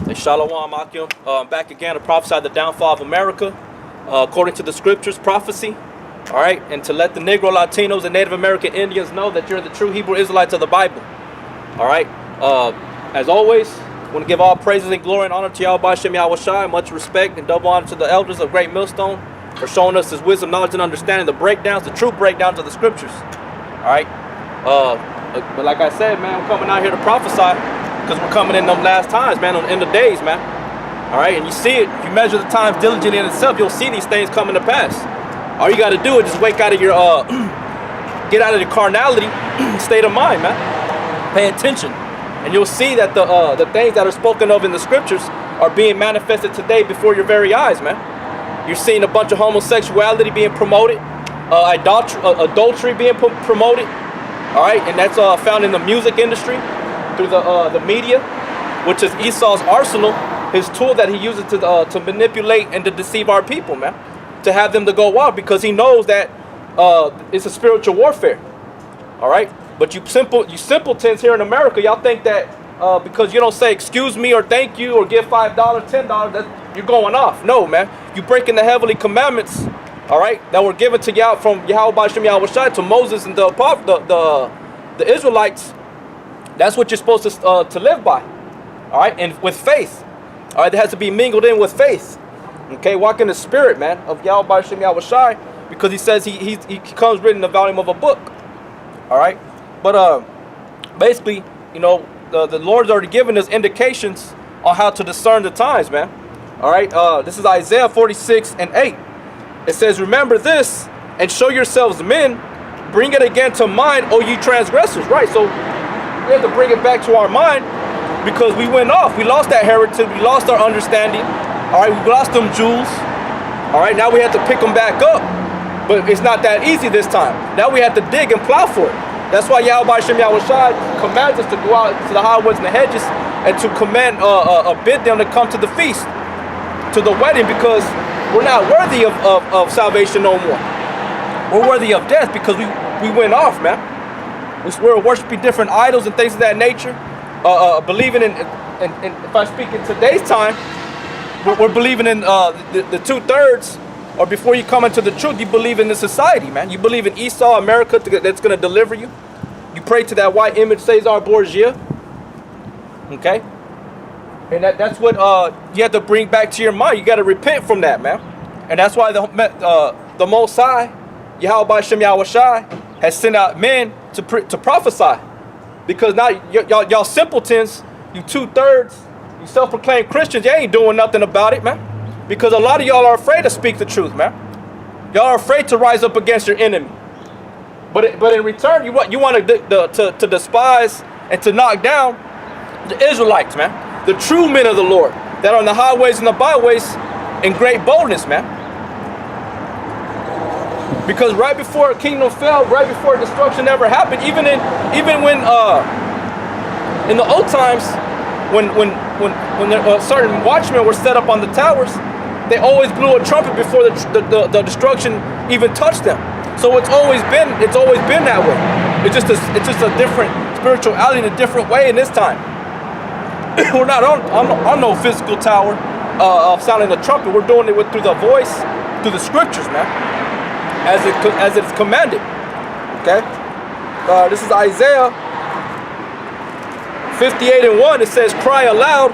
Hey, Shalom, Akim. Back again to prophesy the downfall of America, according to the scriptures, prophecy. All right, and to let the Negro, Latinos, and Native American Indians know that you're the true Hebrew Israelites of the Bible. All right. As always, I want to give all praises and glory and honor to Yahawashi, much respect and double honor to the elders of Great Millstone for showing us his wisdom, knowledge, and understanding, the breakdowns, the true breakdowns of the scriptures. All right. But like I said, man, I'm coming out here to prophesy because we're coming in them last times, man, on the end of days, man. All right, and you see it. If you measure the times diligently in itself, you'll see these things coming to pass. All you got to do is just wake out of your, get out of the carnality state of mind, man. Pay attention, and you'll see that the things that are spoken of in the scriptures are being manifested today before your very eyes, man. You're seeing a bunch of homosexuality being promoted, adultery being promoted. All right, and that's found in the music industry through the media, which is Esau's arsenal, his tool that he uses to manipulate and to deceive our people, man, to have them to go wild, because he knows that it's a spiritual warfare. All right, but you simpletons here in America, y'all think that because you don't say excuse me or thank you or give $5, $10, that you're going off. No, man, you breaking the heavenly commandments. All right, that were given to y'all from Yahawashi to Moses and the Israelites. That's what you're supposed to live by. All right, and with faith. All right, that has to be mingled in with faith. Okay, walk in the spirit, man, of Yahawashi, because he says he comes written in the volume of a book. All right, but basically, you know, the Lord's already given us indications on how to discern the times, man. All right, this is Isaiah 46:8. It says, remember this and show yourselves men, bring it again to mind, O ye transgressors. Right, so we have to bring it back to our mind because we went off. We lost that heritage. We lost our understanding. All right, we lost them jewels. All right, now we have to pick them back up. But it's not that easy this time. Now we have to dig and plow for it. That's why Yahawashi commands us to go out to the highways and the hedges and to bid them to come to the feast, to the wedding, because we're not worthy of salvation no more. We're worthy of death because we went off, man. We're worshiping different idols and things of that nature. Believing in if I speak in today's time, we're believing in the 2/3, or before you come into the truth, you believe in the society, man. You believe in Esau, America, that's going to deliver you. You pray to that white image, Caesar Borgia. Okay? And that's what you have to bring back to your mind. You got to repent from that, man. And that's why the Most High, Yahawashi, has sent out men to prophesy. Because now y'all simpletons, you 2/3, you self-proclaimed Christians, you ain't doing nothing about it, man. Because a lot of y'all are afraid to speak the truth, man. Y'all are afraid to rise up against your enemy. But in return, you want to despise and to knock down the Israelites, man. The true men of the Lord that are on the highways and the byways in great boldness, man. Because right before a kingdom fell, right before destruction ever happened, even when in the old times, when certain watchmen were set up on the towers, they always blew a trumpet before the destruction even touched them. So it's always been that way. It's just a different spirituality in a different way in this time. We're not on no physical tower of sounding the trumpet. We're doing it through the voice, through the scriptures, man, as it's commanded. Okay, this is Isaiah 58:1. It says, "Cry aloud,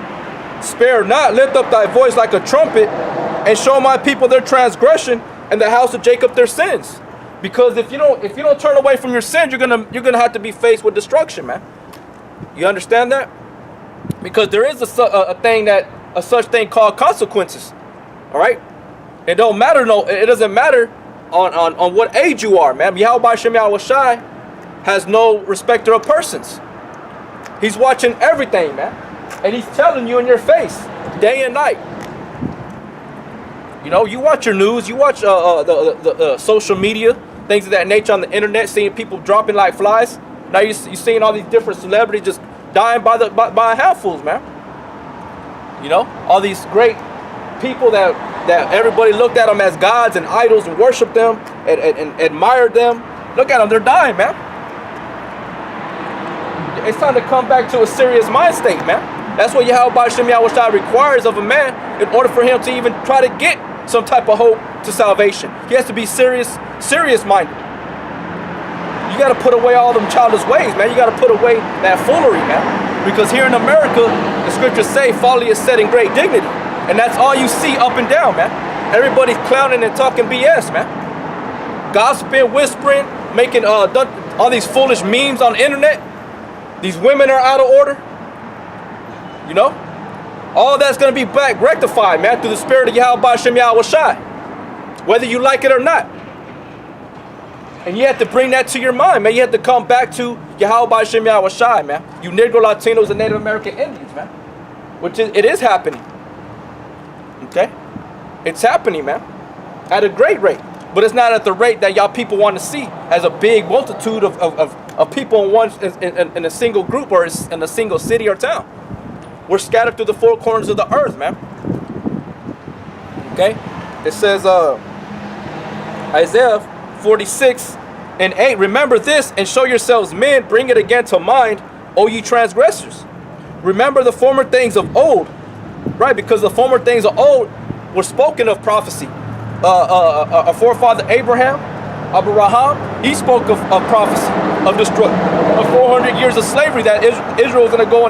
spare not, lift up thy voice like a trumpet, and show my people their transgression, and the house of Jacob their sins." Because if you don't turn away from your sins, you're gonna have to be faced with destruction, man. You understand that? Because there is a such thing called consequences. All right, it don't matter. No, it doesn't matter on what age you are, man. Yahawashi has no respecter of persons. He's watching everything, man, and he's telling you in your face, day and night. You know, you watch your news, you watch the social media, things of that nature on the internet, seeing people dropping like flies. Now you're seeing all these different celebrities just dying by handfuls, man. You know, all these great people that everybody looked at them as gods and idols and worshiped them and admired them. Look at them, they're dying, man. It's time to come back to a serious mind state, man. That's what Yahawashi requires of a man in order for him to even try to get some type of hope to salvation. He has to be serious minded. You got to put away all them childish ways, man. You got to put away that foolery, man. Because here in America, the scriptures say folly is set in great dignity. And that's all you see up and down, man. Everybody's clowning and talking BS, man. Gossiping, whispering, making all these foolish memes on the internet. These women are out of order. You know? All that's going to be back rectified, man, through the spirit of Yahawashi. Whether you like it or not. And you have to bring that to your mind, man. You have to come back to Yahawashi, man. You Negro Latinos and Native American Indians, man. Which it is happening. Okay? It's happening, man. At a great rate. But it's not at the rate that y'all people want to see as a big multitude of people in a single group or in a single city or town. We're scattered through the four corners of the earth, man. Okay? It says, Isaiah 46:8. Remember this and show yourselves men. Bring it again to mind, O ye transgressors. Remember the former things of old. Right? Because the former things of old were spoken of prophecy. Our forefather Abraham, he spoke of prophecy, of destruction, of 400 years of slavery that Israel is going to go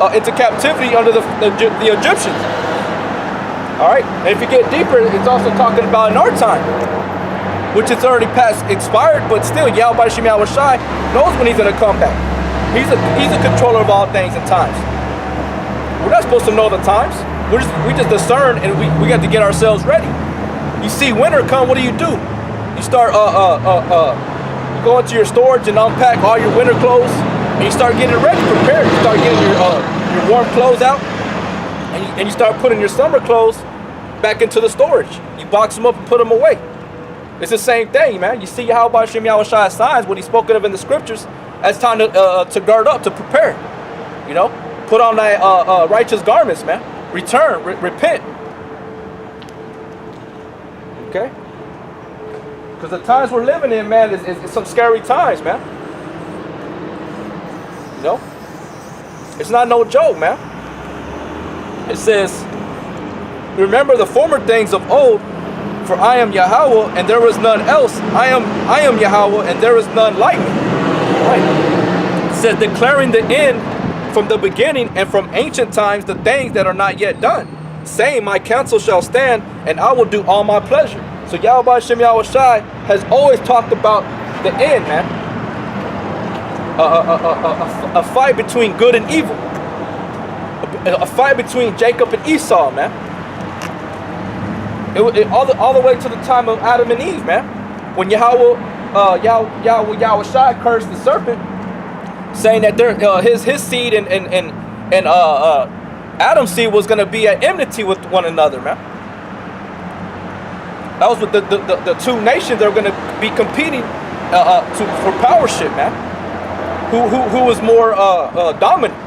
into captivity under the Egyptians. All right, and if you get deeper, it's also talking about in our time, which it's already expired, but still, Yahawashi knows when he's going to come back. He's a controller of all things and times. We're not supposed to know the times. We just discern, and we got to get ourselves ready. You see winter come, what do? You start you go into your storage and unpack all your winter clothes, and you start getting ready, prepared. You start getting your warm clothes out, and you start putting your summer clothes back into the storage. You box them up and put them away. It's the same thing, man. You see Yahawashi signs, what he's spoken of in the scriptures, as time to gird up, to prepare. You know, put on that righteous garments, man. Return, repent. Okay? Because the times we're living in, man, is some scary times, man. You know? It's not no joke, man. It says, remember the former things of old, for I am Yahweh, and there is none else. I am Yahweh, and there is none like me. Right? It says, declaring the end from the beginning, and from ancient times the things that are not yet done, saying, my counsel shall stand, and I will do all my pleasure. So Yahawashi has always talked about the end, man. A fight between good and evil. A fight between Jacob and Esau, man. All the way to the time of Adam and Eve, man. When Yahawashi cursed the serpent, saying that his seed and Adam's seed was going to be at enmity with one another, man. That was what the two nations that are going to be competing for powership, man. Who was more dominant?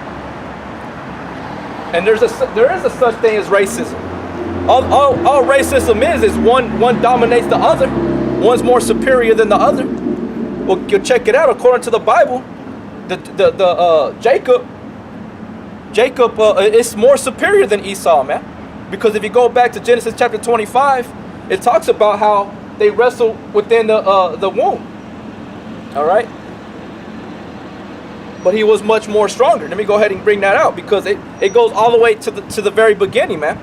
And there is a such thing as racism. All racism is one dominates the other. One's more superior than the other. Well, you check it out. According to the Bible, Jacob is more superior than Esau, man. Because if you go back to Genesis chapter 25, it talks about how they wrestle within the womb. All right. But he was much more stronger. Let me go ahead and bring that out, because it goes all the way to the very beginning, man.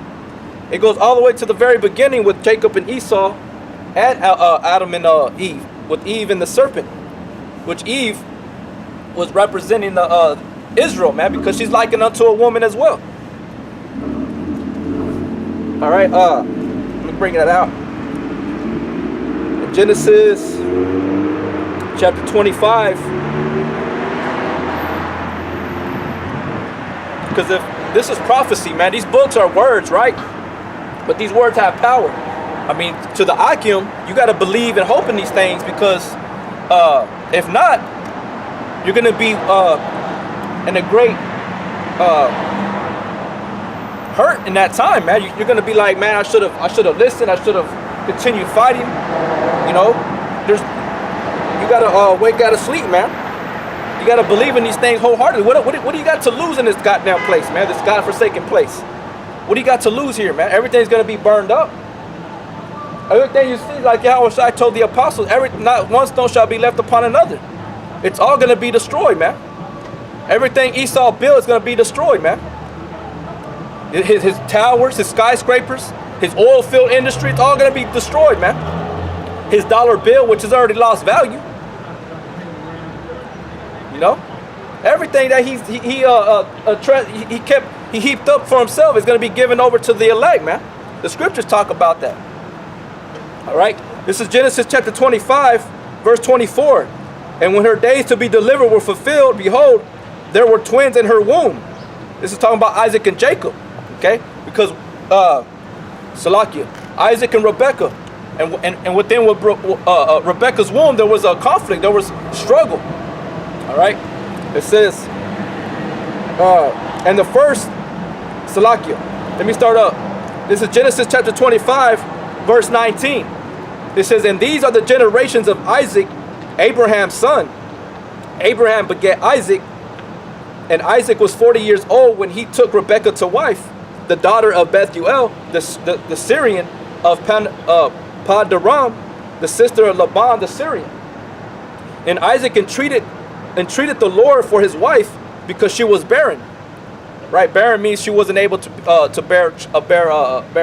It goes all the way to the very beginning with Jacob and Esau, and Adam and Eve, with Eve and the serpent, which Eve was representing the Israel, man, because she's likened unto a woman as well. All right, let me bring that out. In Genesis chapter 25, because if this is prophecy, man, these books are words, right? But these words have power. I mean, to the Akim, you got to believe and hope in these things, because if not, you're going to be in a great hurt in that time, man. You're going to be like, man, I should have listened. I should have continued fighting. You know, you got to wake out of sleep, man. You got to believe in these things wholeheartedly. What do you got to lose in this goddamn place, man? This God-forsaken place. What do you got to lose here, man? Everything's going to be burned up. Everything you see, like Yahawashi told the apostles, not one stone shall be left upon another. It's all going to be destroyed, man. Everything Esau built is going to be destroyed, man. His towers, his skyscrapers, his oil field industry, it's all going to be destroyed, man. His dollar bill, which has already lost value. You know, everything that he heaped up for himself is going to be given over to the elect, man. The scriptures talk about that. All right, this is Genesis chapter 25, verse 24. And when her days to be delivered were fulfilled, behold, there were twins in her womb. This is talking about Isaac and Jacob, okay? Because Salakia, Isaac and Rebekah, and within Rebekah's womb there was a conflict, there was struggle. All right, it says, and the first, Salakia, let me start up. This is Genesis chapter 25, verse 19. It says, and these are the generations of Isaac, Abraham's son. Abraham begat Isaac, and Isaac was 40 years old when he took Rebekah to wife, the daughter of Bethuel, the Syrian of Paddaram, the sister of Laban the Syrian. And Isaac entreated the Lord for his wife because she was barren. Right, barren means she wasn't able to bear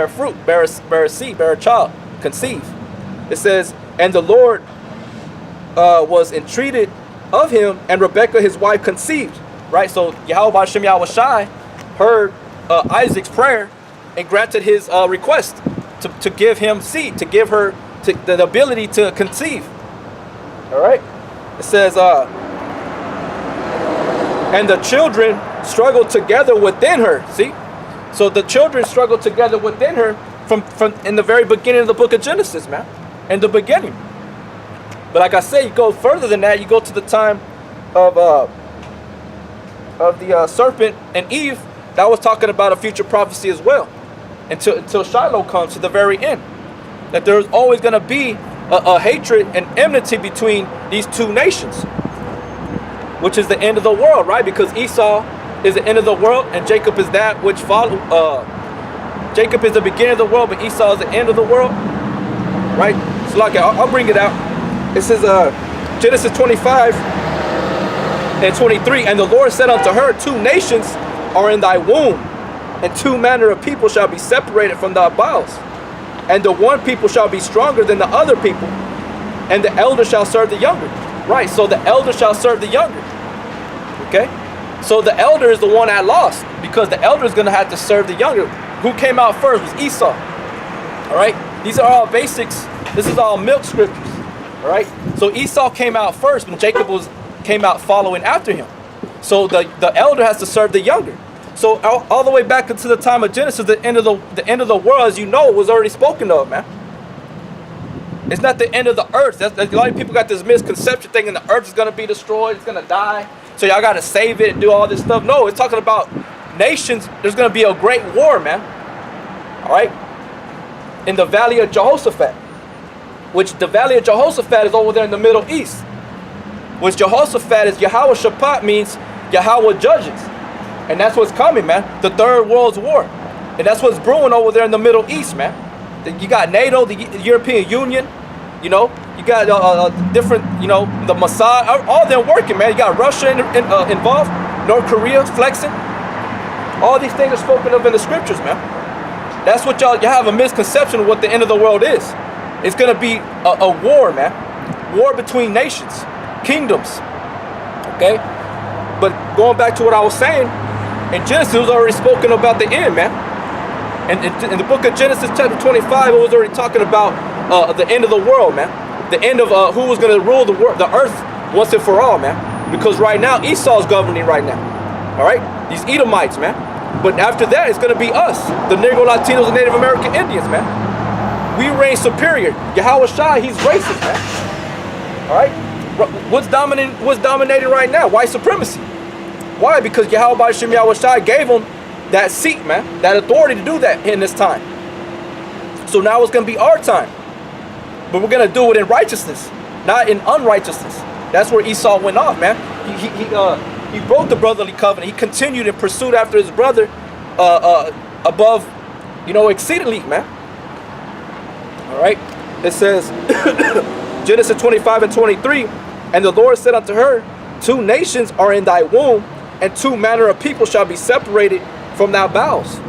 fruit, bear a seed, bear a child, conceive. It says, and the Lord was entreated of him, and Rebekah his wife conceived. Right, so Yahawashi heard Isaac's prayer and granted his request to give him seed, to give her the ability to conceive. All right, it says, and the children struggled together within her. See, so the children struggled together within her from in the very beginning of the book of Genesis, man, in the beginning. But like I say, you go further than that. You go to the time of the serpent and Eve. That was talking about a future prophecy as well, until Shiloh comes to the very end. That there's always going to be a hatred and enmity between these two nations, which is the end of the world, right? Because Esau is the end of the world, and Jacob is that which follow. Jacob is the beginning of the world, but Esau is the end of the world, right? So like I'll bring it out. It says Genesis 25 and 23, and the Lord said unto her, two nations are in thy womb, and two manner of people shall be separated from thy bowels, and the one people shall be stronger than the other people, and the elder shall serve the younger. Right, so the elder shall serve the younger. Okay, so the elder is the one that lost, because the elder is going to have to serve the younger. Who came out first was Esau. All right, these are all basics. This is all milk scriptures. All right, so Esau came out first, when Jacob came out following after him. So the elder has to serve the younger. So all the way back into the time of Genesis, the end of the world, as you know, was already spoken of, man. It's not the end of the earth. A lot of people got this misconception thinking the earth is going to be destroyed, it's going to die, so y'all got to save it and do all this stuff. No, it's talking about nations. There's going to be a great war, man. All right? In the valley of Jehoshaphat, which the valley of Jehoshaphat is over there in the Middle East. Which Jehoshaphat is Yahawashi, means Yahweh judges. And that's what's coming, man. The Third World War. And that's what's brewing over there in the Middle East, man. You got NATO, the European Union, you know. You got different, you know, the Mossad, all of them working, man. You got Russia involved, North Korea flexing. All these things are spoken of in the scriptures, man. That's what y'all have a misconception of what the end of the world is. It's going to be a war, man. War between nations, kingdoms. Okay? But going back to what I was saying, in Genesis, it was already spoken about the end, man. And in the book of Genesis chapter 25, it was already talking about the end of the world, man. The end of who was going to rule the earth once and for all, man. Because right now, Esau's governing right now. All right? These Edomites, man. But after that, it's going to be us, the Negro Latinos and Native American Indians, man. We reign superior. Yahawashi, he's racist, man. All right? What's dominating right now? White supremacy. Why? Because Yahawashi gave him that seat, man, that authority to do that in this time. So now it's going to be our time. But we're going to do it in righteousness, not in unrighteousness. That's where Esau went off, man. He broke the brotherly covenant. He continued and pursued after his brother above, exceedingly, man. All right. It says, Genesis 25 and 23, and the Lord said unto her, 2 nations are in thy womb, and 2 manner of people shall be separated from thy bowels.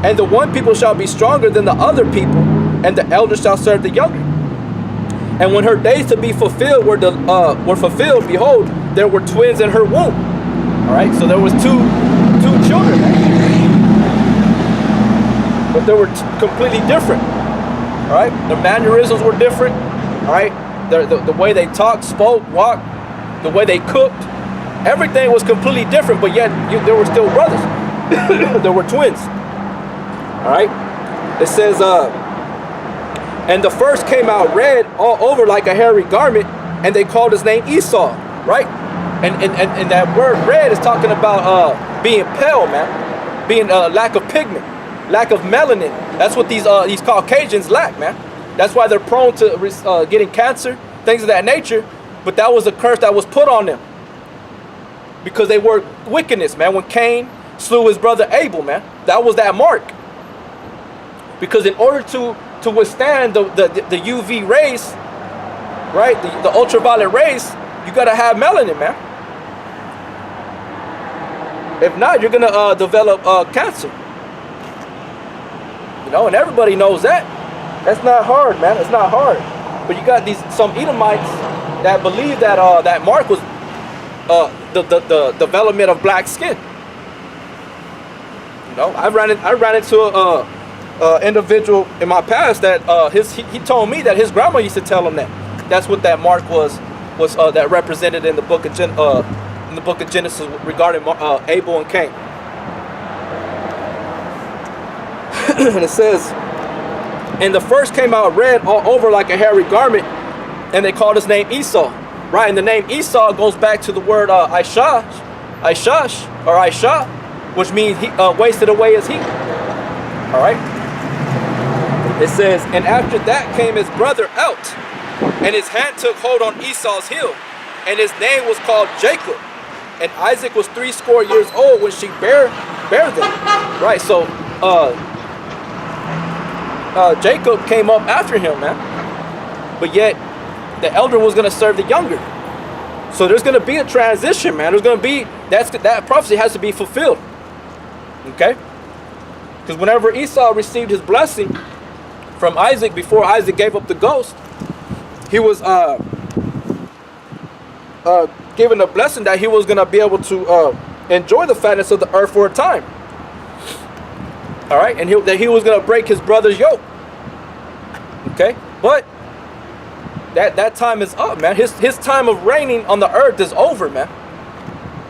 And the one people shall be stronger than the other people, and the elder shall serve the younger. And when her days to be fulfilled were fulfilled, behold, there were twins in her womb. All right, so there was two children, but they were completely different. All right, their mannerisms were different. All right, the way they talked, spoke, walked, the way they cooked, everything was completely different. But yet there were still brothers. There were twins. All right, it says, and the first came out red all over like a hairy garment, and they called his name Esau. Right, and that word red is talking about being pale, man, being lack of pigment, lack of melanin. That's what these Caucasians lack, man. That's why they're prone to getting cancer, things of that nature. But that was a curse that was put on them because they were wickedness, man. When Cain slew his brother Abel, man, that was that mark. Because in order to withstand the UV rays, right, the ultraviolet rays, you gotta have melanin, man. If not, you're gonna develop cancer. And everybody knows that. That's not hard, man. It's not hard. But you got some Edomites that believe that that mark was the development of black skin. I ran into a individual in my past that he told me that his grandma used to tell him that that's what that mark was that represented in the book of Genesis regarding Abel and Cain. And it says, and the first came out red all over like a hairy garment, and they called his name Esau. Right, and the name Esau goes back to the word Ishash, which means he wasted away his heat. All right. It says, and after that came his brother out, and his hand took hold on Esau's heel, and his name was called Jacob. And Isaac was 80 years old when she bare them. Right, so Jacob came up after him, man. But yet the elder was going to serve the younger. So there's going to be a transition, man. There's going to be that prophecy has to be fulfilled. Okay? Because whenever Esau received his blessing from Isaac before Isaac gave up the ghost, he was given a blessing that he was going to be able to enjoy the fatness of the earth for a time. All right, and that he was going to break his brother's yoke. Okay, but that time is up, man. His time of reigning on the earth is over, man.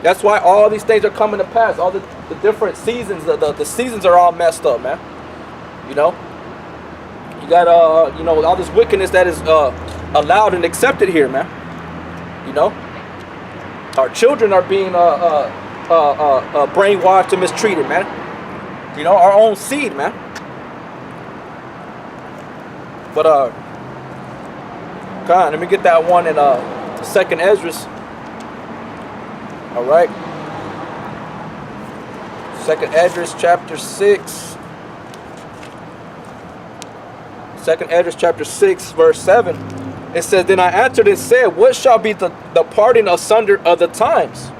That's why all these things are coming to pass. All the different seasons, the seasons are all messed up, man. You got all this wickedness that is allowed and accepted here, man. Our children are being brainwashed and mistreated, man. Our own seed, man. But come on, let me get that one in 2nd Esdras. All right. 2nd Esdras chapter 6. 2nd Esdras chapter 6 verse 7. It says, then I answered and said, what shall be the parting asunder of the times?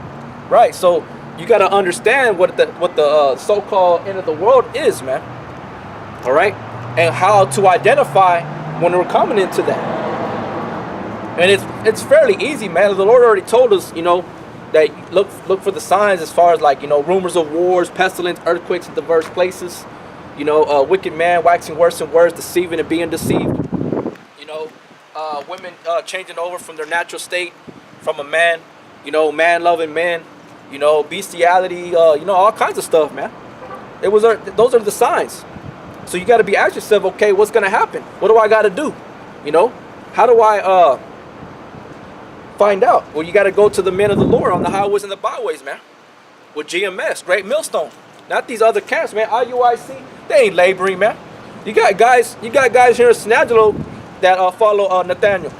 Right, so you got to understand what the so-called end of the world is, man. All right, and how to identify when we're coming into that. And it's fairly easy, man. The Lord already told us, that look for the signs as far as rumors of wars, pestilence, earthquakes in diverse places. Wicked man waxing worse and worse, deceiving and being deceived. Women changing over from their natural state, from a man, man-loving men, bestiality, all kinds of stuff, man. Those are the signs. So you got to be asking yourself, okay, what's going to happen? What do I got to do? How do I find out? Well, you got to go to the men of the Lord on the highways and the byways, man. With GMS, Great Millstone. Not these other camps, man. IUIC, they ain't laboring, man. You got guys here in San Angelo that follow Nathaniel.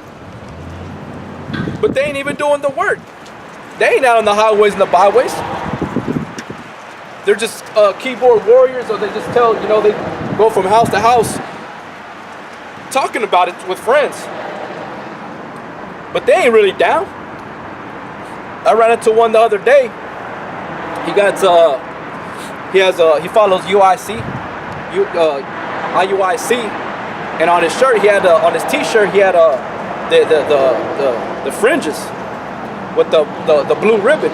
But they ain't even doing the work. They ain't out on the highways and the byways. They're just keyboard warriors, or they just tell, they go from house to house talking about it with friends. But they ain't really down. I ran into one the other day. He follows IUIC, and on his shirt on his t-shirt he had the fringes with the blue ribbon.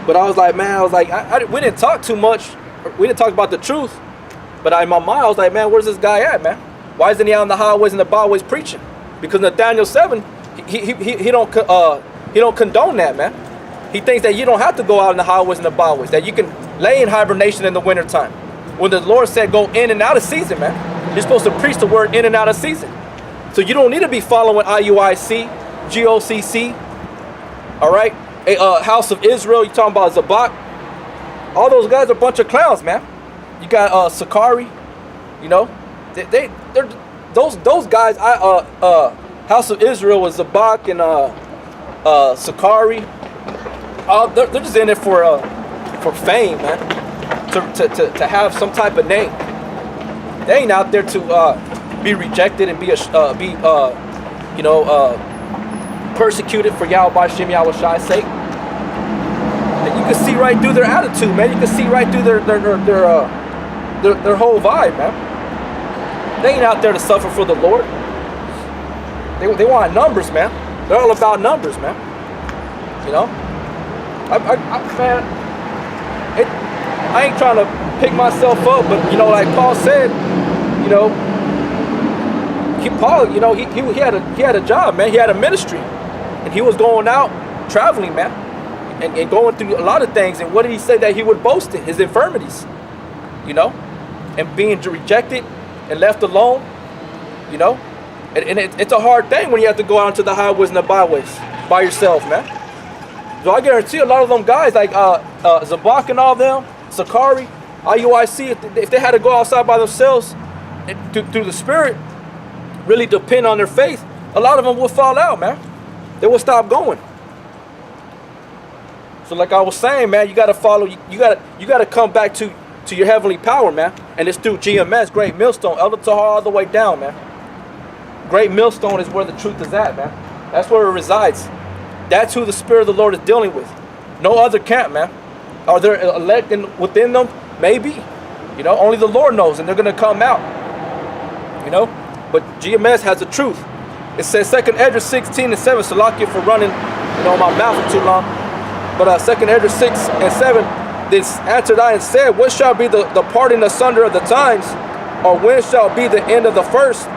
But I was like, man, we didn't talk too much. We didn't talk about the truth. But in my mind, I was like, man, where's this guy at, man? Why isn't he out on the highways and the byways preaching? Because Nathaniel 7, he don't condone that, man. He thinks that you don't have to go out on the highways and the byways, that you can lay in hibernation in the wintertime. When the Lord said go in and out of season, man, you're supposed to preach the word in and out of season. So you don't need to be following IUIC, GOCC, all right? House of Israel, you talking about Zabak. All those guys are a bunch of clowns, man. You got Sakari, they're those guys. House of Israel was Zabak and Sakari. They're just in it for fame, man. To have some type of name. They ain't out there to be rejected and be persecuted for Yahawashi and Yahawashi's sake. And you can see right through their attitude, man. You can see right through their whole vibe, man. They ain't out there to suffer for the Lord. They want numbers, man. They're all about numbers, man. I ain't trying to pick myself up, but like Paul said, he had a job, man. He had a ministry, and he was going out traveling, man, and going through a lot of things. And what did he say that he would boast in? His infirmities, and being rejected and left alone, and it's a hard thing when you have to go out into the highways and the byways by yourself, man. So I guarantee a lot of them guys like Zabak and all them, Sakari, IUIC, if they had to go outside by themselves and through the Spirit, really depend on their faith, a lot of them will fall out, man. They will stop going. So like I was saying, man, you got to follow, you got to come back to your heavenly power, man. And it's through GMS, Great Millstone, Elder Tahar, all the way down, man. Great Millstone is where the truth is at, man. That's where it resides. That's who the Spirit of the Lord is dealing with. No other camp, man. Are there elect within them? Maybe. Only the Lord knows, and they're going to come out. But GMS has the truth. It says 2nd Esdras 16 and 7. Salakia for running, my mouth for too long. But 2nd Esdras 6 and 7. This answered I and said, what shall be the parting asunder of the times? Or when shall be the end of the first,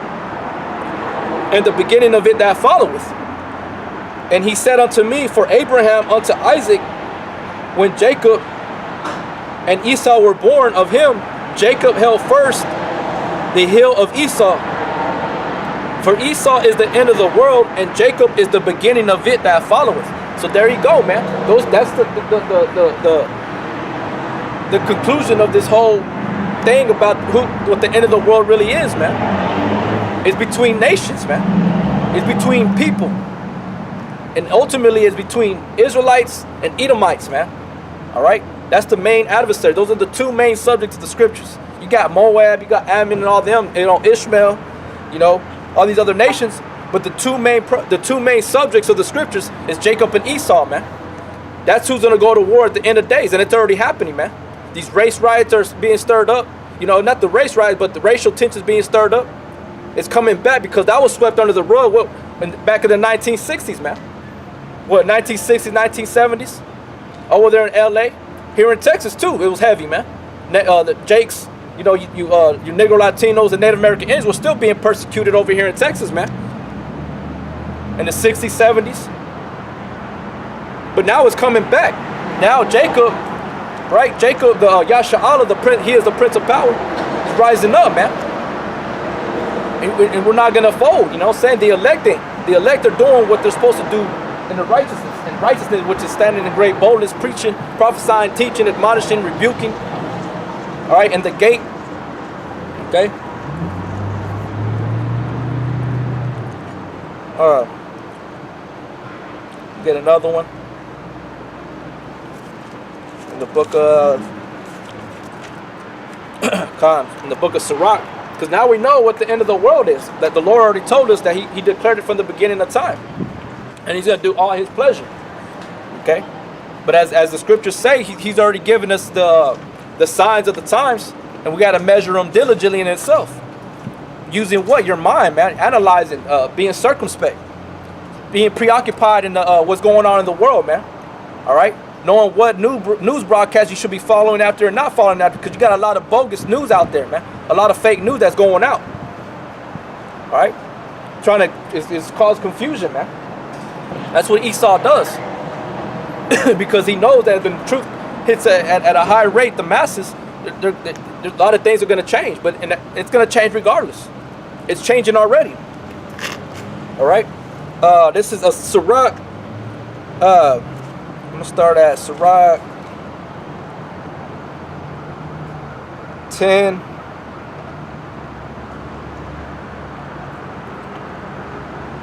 and the beginning of it that followeth? And he said unto me, for Abraham unto Isaac, when Jacob and Esau were born of him, Jacob held first the hill of Esau. For Esau is the end of the world, and Jacob is the beginning of it that followeth. So there you go, man. That's the conclusion of this whole thing about what the end of the world really is, man. It's between nations, man. It's between people. And ultimately it's between Israelites and Edomites, man. All right? That's the main adversary. Those are the two main subjects of the scriptures. You got Moab, you got Ammon and all them, Ishmael, all these other nations. But the two main subjects of the scriptures is Jacob and Esau, man. That's who's going to go to war at the end of days. And it's already happening, man. These race riots are being stirred up. Not the race riots, but the racial tensions being stirred up. It's coming back because that was swept under the rug back in the 1960s, man. 1960s, 1970s? Over there in LA. Here in Texas, too, it was heavy, man. The Jakes, your Negro Latinos and Native American Indians were still being persecuted over here in Texas, man. In the 60s, 70s. But now it's coming back. Now Jacob, right? Jacob, the Yasha'Allah, he is the Prince of Power. He's rising up, man. And we're not going to fold, saying the elect are doing what they're supposed to do in the righteousness. And righteousness, which is standing in great boldness, preaching, prophesying, teaching, admonishing, rebuking. All right, and the gate. Okay. Get another one. In the book of in the book of Sirach. Because now we know what the end of the world is. That the Lord already told us that he declared it from the beginning of time. And he's going to do all his pleasure. Okay? But as the scriptures say, he's already given us the signs of the times. And we got to measure them diligently in itself. Using what? Your mind, man. Analyzing, being circumspect. Being preoccupied in what's going on in the world, man. All right? Knowing what news broadcast you should be following after and not following after, because you got a lot of bogus news out there, man. A lot of fake news that's going out. All right? Trying to it's cause confusion, man. That's what Esau does. Because he knows that when the truth hits at a high rate, the masses, there's a lot of things are going to change, but it's going to change regardless. It's changing already. All right? This is a Sirach. I'm going to start at Sirach 10.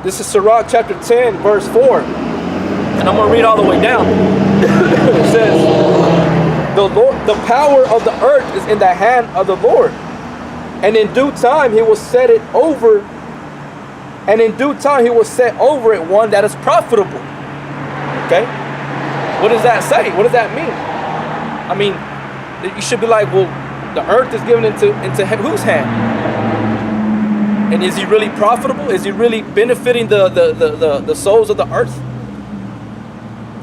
This is Sirach chapter 10, verse 4. And I'm going to read all the way down. It says, the power of the earth is in the hand of the Lord. And in due time he will set it over. And in due time he will set over it one that is profitable. Okay? What does that say? What does that mean? I mean, you should be like, well, the earth is given into whose hand? And is he really profitable? Is he really benefiting the souls of the earth?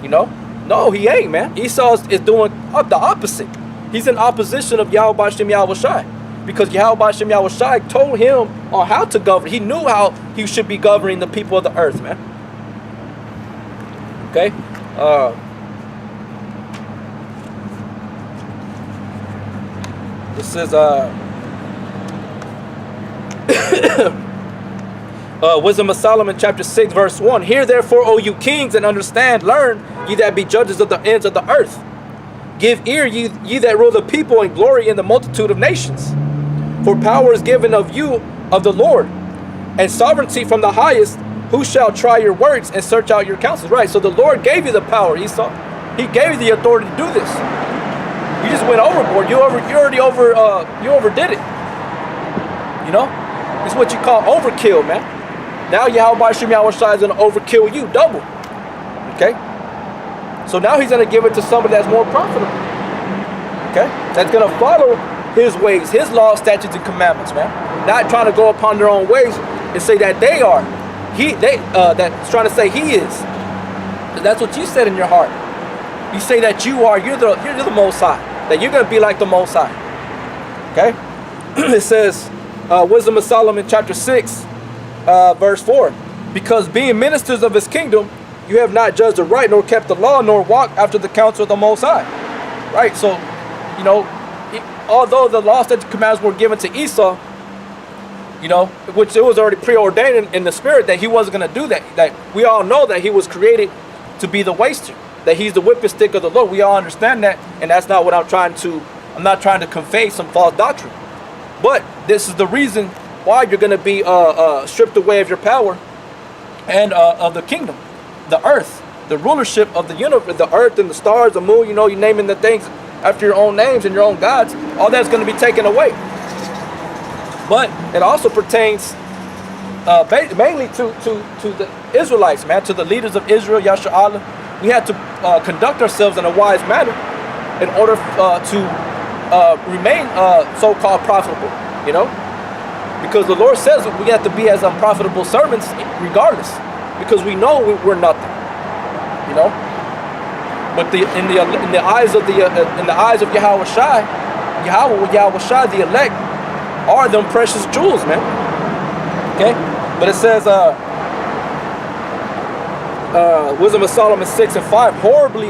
You know? No, he ain't, man. Esau is doing the opposite. He's in opposition of Yahawashi. Because Yahawashi told him on how to govern. He knew how he should be governing the people of the earth, man. Okay? This is Wisdom of Solomon chapter 6 verse 1. Hear therefore, O you kings, and understand, learn, ye that be judges of the ends of the earth. Give ear, ye that rule the people, and glory in the multitude of nations. For power is given of you of the Lord, and sovereignty from the highest. Who shall try your works and search out your counsels? Right, so the Lord gave you the power, Esau. He gave you the authority to do this. You just went overboard. You overdid it. You know? It's what you call overkill, man. Now Yahawashi is going to overkill you double. Okay? So now he's going to give it to somebody that's more profitable. Okay? That's going to follow his ways, his laws, statutes, and commandments, man. Not trying to go upon their own ways and say that they are. That's trying to say he is. That's what you said in your heart. You say that you are, you're the Most High. That you're going to be like the Most High. Okay? It says, Wisdom of Solomon chapter 6, verse 4. Because being ministers of his kingdom, you have not judged the right, nor kept the law, nor walked after the counsel of the Most High. Right? So, you know, although the law, statutes, and commandments were given to Esau, you know, which it was already preordained in the spirit that he wasn't going to do that. That we all know that he was created to be the waster. That he's the whipping stick of the Lord. We all understand that, and that's not what I'm not trying to convey some false doctrine. But this is the reason why you're going to be stripped away of your power and of the kingdom, the earth, the rulership of the universe, the earth and the stars, the moon. You know, you're naming the things after your own names and your own gods. All that's going to be taken away. But it also pertains mainly to the Israelites, man, to the leaders of Israel, Yasha. We had to conduct ourselves in a wise manner in order to remain so-called profitable, you know? Because the Lord says we have to be as unprofitable servants regardless, because we know we're nothing, you know? But in the eyes of Yahawashi, the elect are them precious jewels, man. Okay? But it says, Wisdom of Solomon 6 and 5, horribly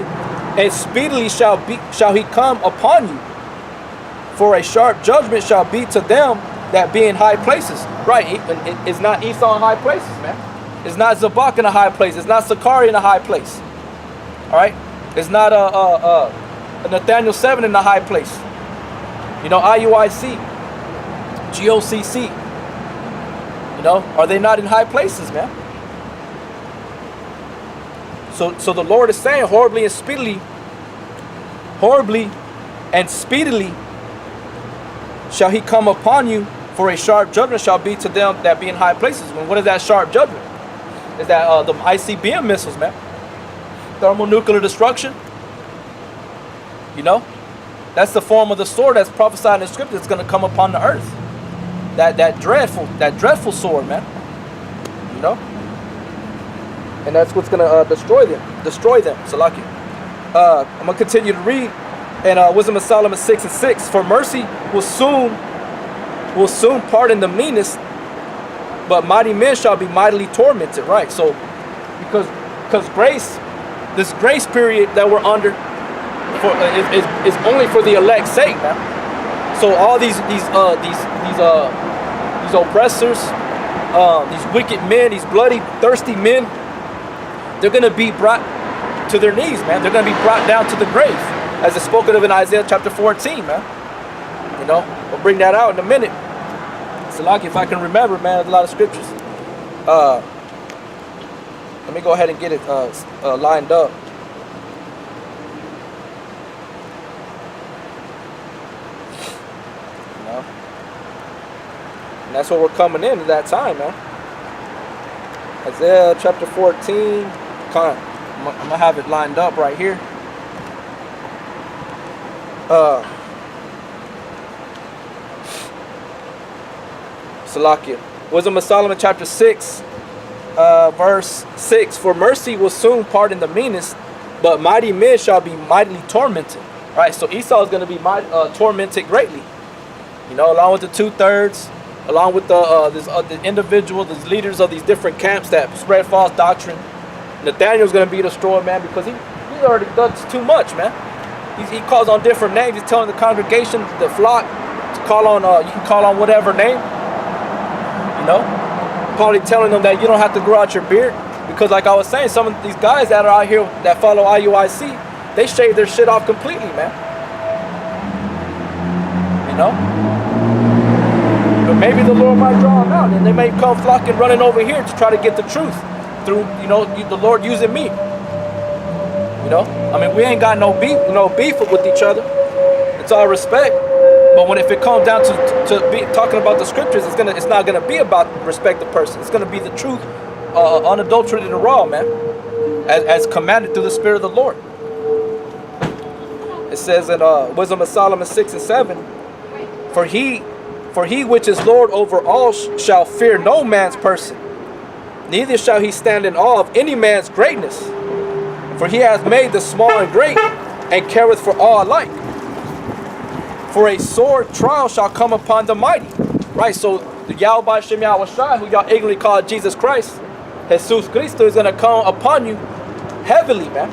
and speedily shall he come upon you, for a sharp judgment shall be to them that be in high places. Right? It's not Esau in high places, man. It's not Zabak in a high place. It's not Sakari in a high place. All right? It's not a Nathaniel 7 in a high place. You know, IUIC, GOCC. You know, are they not in high places, man? So the Lord is saying, horribly and speedily shall he come upon you, for a sharp judgment shall be to them that be in high places. What is that sharp judgment? Is that the ICBM missiles, man? Thermonuclear destruction. You know, that's the form of the sword that's prophesied in the scripture that's going to come upon the earth. That dreadful sword, man. You know, and that's what's going to destroy them. Salaki. I'm going to continue to read. And Wisdom of Solomon 6:6. For mercy will soon pardon the meanest, but mighty men shall be mightily tormented. Right. So because grace, this grace period that we're under, is only for the elect's sake, man. So all these oppressors, these wicked men, these bloody, thirsty men, they're gonna be brought to their knees, man. They're gonna be brought down to the grave, as it's spoken of in Isaiah chapter 14, man. You know, we'll bring that out in a minute. Salaki, if I can remember, man, there's a lot of scriptures. Let me go ahead and get it lined up. You know, and that's what we're coming into that time, man. Isaiah chapter 14. I'm gonna have it lined up right here. Salakia. Wisdom of Solomon chapter 6, verse 6. For mercy will soon pardon the meanest, but mighty men shall be mightily tormented. Right, so Esau is going to be tormented greatly. You know, along with the 2/3, along with the individuals, the leaders of these different camps that spread false doctrine. Nathaniel's going to be destroyed, man, because he's already done too much, man. He calls on different names. He's telling the congregation, the flock, to call on, you can call on whatever name. You know? Probably telling them that you don't have to grow out your beard. Because like I was saying, some of these guys that are out here that follow IUIC, they shave their shit off completely, man. You know? But maybe the Lord might draw them out, and they may come flocking running over here to try to get the truth through, you know, the Lord using me. You know, I mean, we ain't got no beef with each other. It's all respect. But if it comes down to be talking about the scriptures, it's not gonna be about respect the person. It's gonna be the truth, unadulterated and raw, man, as commanded through the Spirit of the Lord. It says in Wisdom of Solomon 6:7, for he which is Lord over all shall fear no man's person, neither shall he stand in awe of any man's greatness. For he has made the small and great, and careth for all alike. For a sore trial shall come upon the mighty. Right, so the Yahawashi, who y'all ignorantly call Jesus Christ, Jesus Cristo, is going to come upon you heavily, man.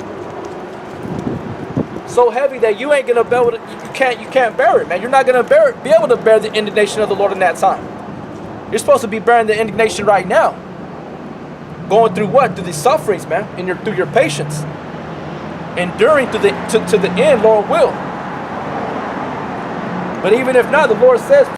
So heavy that you ain't going to be able to, you can't bear it, man. You're not going to be able to bear the indignation of the Lord in that time. You're supposed to be bearing the indignation right now. Going through what? Through these sufferings, man. Through your patience. Enduring to the end, Lord will. But even if not, the Lord says,